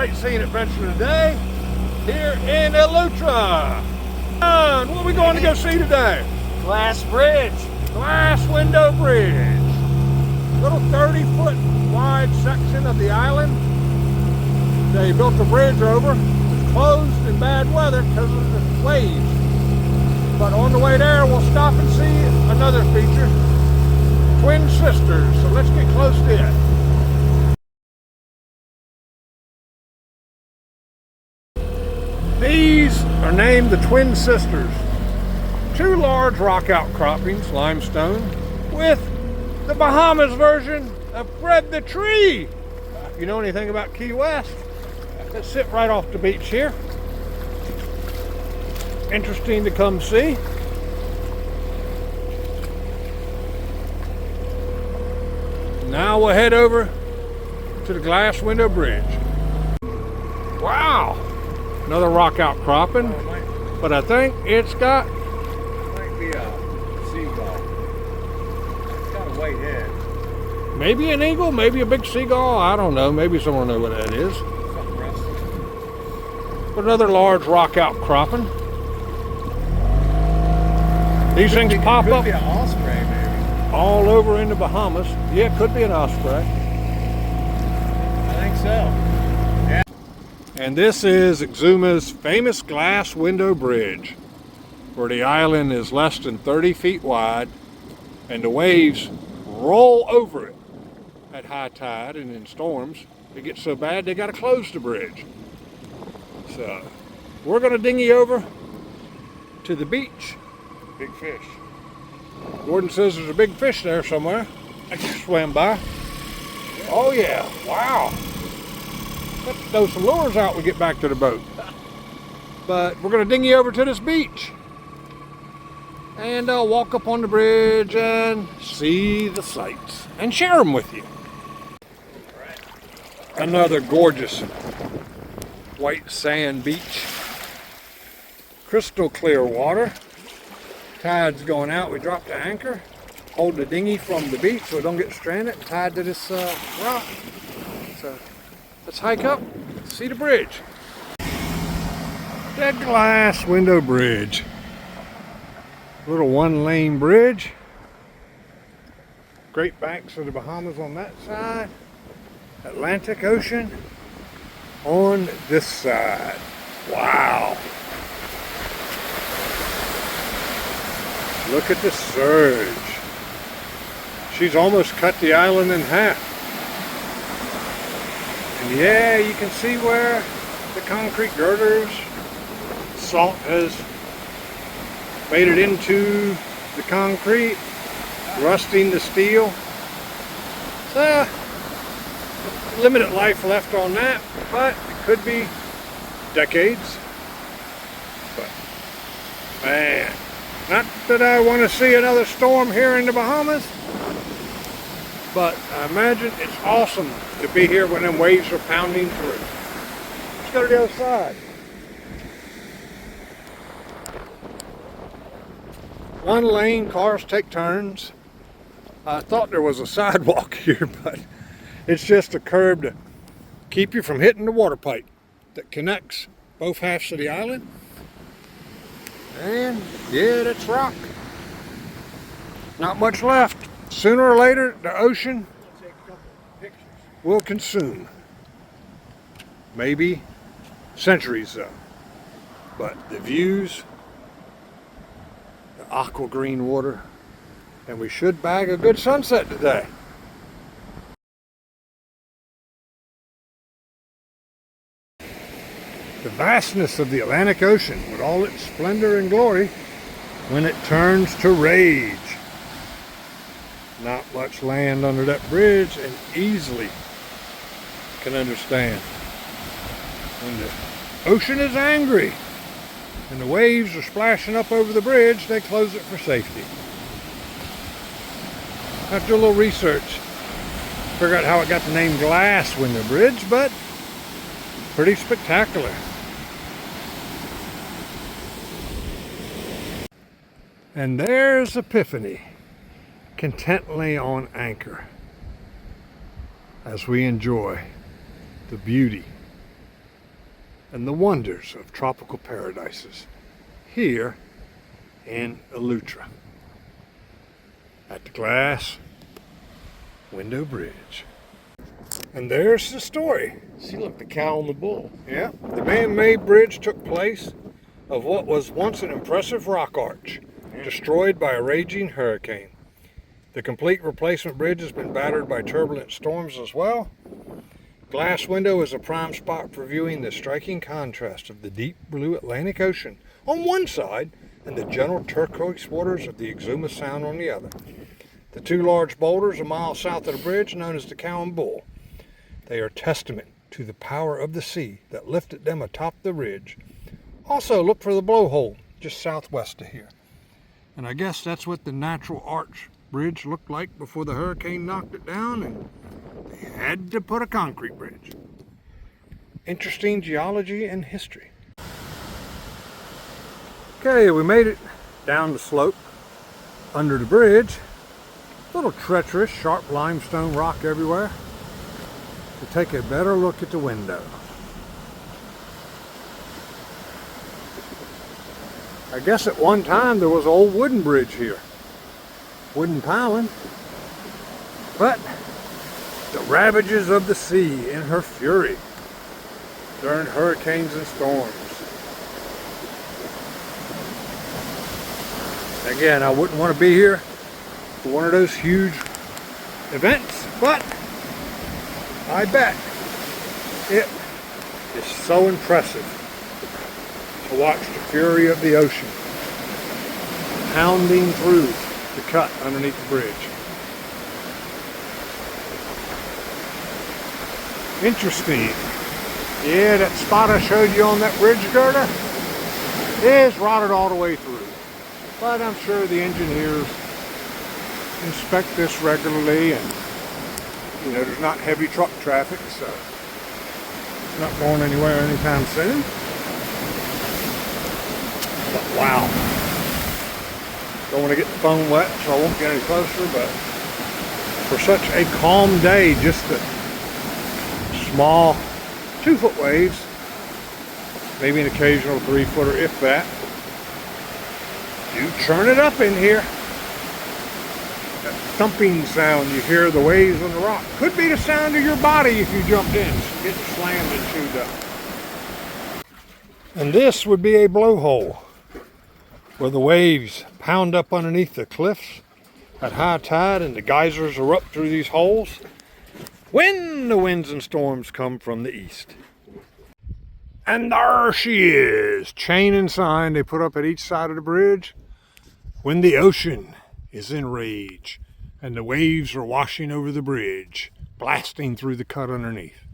sightseeing adventure today here in Eluethera. What are we going to go see today? Glass Bridge. Glass Window Bridge. Little 30-foot wide section of the island. They built a bridge over. It's closed in bad weather because of the waves. But on the way there, we'll stop and see another feature. Twin Sisters. So let's get close to it. These are named the Twin Sisters. Two large rock outcroppings, limestone, with the Bahamas version of Fred the Tree. If you know anything about Key West, let's sit right off the beach here. Interesting to come see. Now we'll head over to the Glass Window Bridge. Wow! Another rock outcropping, but I think it's got... Might be a seagull. It's got a white head. Maybe an eagle, maybe a big seagull, I don't know. Maybe someone knows what that is. Something rusty. But another large rock outcropping. These things pop up Could be an osprey, maybe. all over in the Bahamas. Yeah, it could be an osprey. I think so. And this is Exuma's famous glass window bridge, where the island is less than 30 feet wide and the waves roll over it at high tide, and in storms it gets so bad they got to close the bridge. So we're going to dinghy over to the beach. Big fish. Gordon says there's a big fish there somewhere. I just swam by. Oh yeah, wow. Let's throw some lures out when we get back to the boat. But we're going to dinghy over to this beach. And I'll walk up on the bridge and see the sights and share them with you. Another gorgeous white sand beach. Crystal clear water. Tide's going out. We dropped the anchor. Hold the dinghy from the beach so we don't get stranded and tied to this rock. So let's hike up, see the bridge. That Glass Window Bridge. Little one-lane bridge. Great Banks of the Bahamas on that side. Atlantic Ocean on this side. Wow. Look at the surge. She's almost cut the island in half. And yeah, you can see where the concrete girders, salt has faded into the concrete, rusting the steel. So, limited life left on that, but it could be decades. But, man, not that I want to see another storm here in the Bahamas, but I imagine it's awesome to be here when them waves are pounding through. Let's go to the other side. One lane, cars take turns. I thought there was a sidewalk here, but it's just a curb to keep you from hitting the water pipe that connects both halves of the island. And yeah, that's rock. Not much left. Sooner or later, the ocean will consume. Maybe centuries though. But the views, the aqua green water, and we should bag a good sunset today. The vastness of the Atlantic Ocean with all its splendor and glory when it turns to rage. Not much land under that bridge, and easily can understand when the ocean is angry and the waves are splashing up over the bridge, they close it for safety. I have to do a little research, figure out how it got the name Glass Window Bridge, but pretty spectacular. And there's Epiphany, contently on anchor, as we enjoy the beauty and the wonders of tropical paradises here in Eluethera at the Glass Window Bridge. And there's the story. See, look, the cow and the bull. Yeah, the man-made bridge took place of what was once an impressive rock arch, destroyed by a raging hurricane. The complete replacement bridge has been battered by turbulent storms as well. Glass Window is a prime spot for viewing the striking contrast of the deep blue Atlantic Ocean on one side and the gentle turquoise waters of the Exuma Sound on the other. The two large boulders a mile south of the bridge, known as the Cow and Bull, they are testament to the power of the sea that lifted them atop the ridge. Also, look for the blowhole just southwest of here. And I guess that's what the natural arch bridge looked like before the hurricane knocked it down, and they had to put a concrete bridge. Interesting geology and history. Okay, we made it down the slope under the bridge. A little treacherous, sharp limestone rock everywhere. To take a better look at the window. I guess at one time there was an old wooden bridge here. Wooden piling. But the ravages of the sea in her fury during hurricanes and storms. Again, I wouldn't want to be here for one of those huge events, but I bet it is so impressive to watch the fury of the ocean pounding through the cut underneath the bridge. Interesting. Yeah, that spot I showed you on that bridge girder is rotted all the way through. But I'm sure the engineers inspect this regularly, and you know, there's not heavy truck traffic, so it's not going anywhere anytime soon. But wow. Don't want to get the phone wet, so I won't get any closer, but for such a calm day, just the small 2-foot waves, maybe an occasional 3-footer, if that, do churn it up in here. That thumping sound you hear, the waves on the rock, could be the sound of your body if you jumped in, getting slammed and chewed up. And this would be a blowhole where the waves pound up underneath the cliffs at high tide and the geysers erupt through these holes when the winds and storms come from the east. And there she is, chain and sign they put up at each side of the bridge when the ocean is in rage and the waves are washing over the bridge, blasting through the cut underneath.